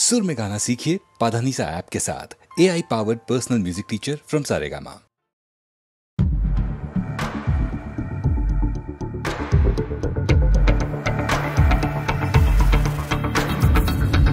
सुर में गाना सीखिए पाधानीसा ऐप के साथ। AI powered personal music teacher from Saregama.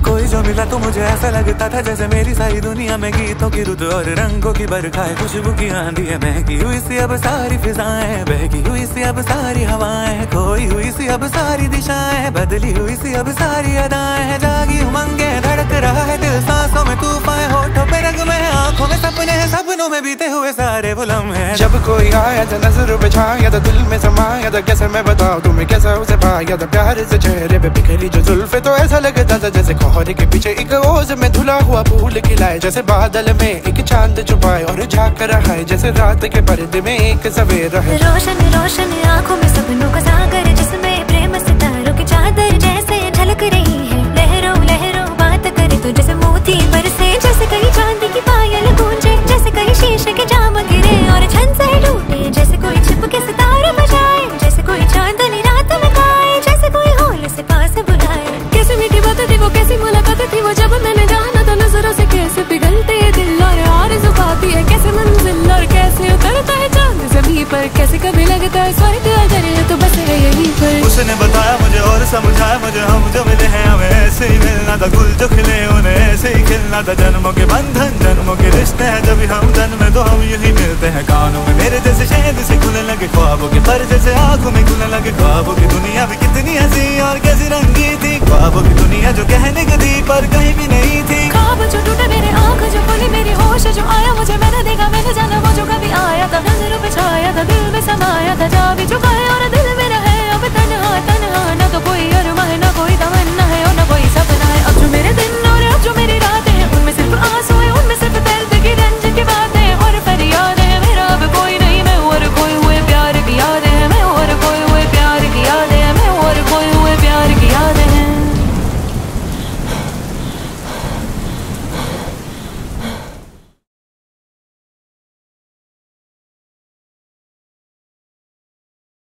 कोई जो मिला तो मुझे ऐसा लगता था जैसे मेरी सारी दुनिया में गीतों की रुत और रंगों की बरखा है, खुशबू की आंधी है, महकी हुई सी अब सारी फिजाएं, बहकी हुई सी अब सारी हवाएं, खोई हुई सी अब सारी दिशाएं, बदली हुई सी अब सारी अदाएं हैं, जागी उमंगे धड़क रहा है दिल, सांसों में तूफान, होठों पे रंग में, आंखों में सपने हैं, सपनों में बीते हुए सारे वो लम्हे हैं। जब कोई आया था नजर पे छाया था, दिल में समाया था, कैसे मैं बताऊं तुम्हें कैसा उसे पाया था, प्यार से चेहरे पे बिखरी जो जुल्फे, तो ऐसा लगता था जैसे कोहरे के पीछे एक ओस में धुला हुआ फूल खिलाए, जैसे बादल में एक चांद छुपाए और झांक रहा है, जैसे रात के पर्दे में एक सवेरा है। रोशन रोशन आंखों में सपनों का सागर, जिसमें प्रेम सितारों की चादर जैसे झलक रही है, लहरों लहरों बात करे तो जैसे मोती बरसे, जैसे कहीं चांदी की पायल गूंजे, जैसे कहीं शीशे के जाम गिरे और छन से टूटे, जैसे कोई छिप के सितारे बजाए, जैसे कोई चांदनी रात में गाए, जैसे कोई होल से पास बुलाए। कैसे मीठी बात थी वो, कैसी मुलाकात थी वो, जब मैंने जाना तो नजरों से कैसे पिघलते दिल और आरज़ू पाती है, कैसे मंजिल और कैसे उतरता है चांद ज़मीं पर, कैसे कभी लगता है स्वर्ग अगर है तो बस है यहीं पर। उसने बताया मुझे और समझाया मुझे, हम जो मिले हैं हमें ऐसे ही मिलना था, गुल जो खिले उन्हें ऐसे ही खिलना था, जन्मों के बंधन जन्मों के रिश्ते हैं, जब हम जन्मे तो हम यूं ही मिलते हैं। कानों में मेरे जैसे शहद से खुलने लगे ख्वाबों के पर, जैसे आंखों में खुलने लगे ख्वाबों की दुनिया भी कितनी हंसी और कैसी रंगी थी, ख्वाबों की दुनिया जो कहने की थी पर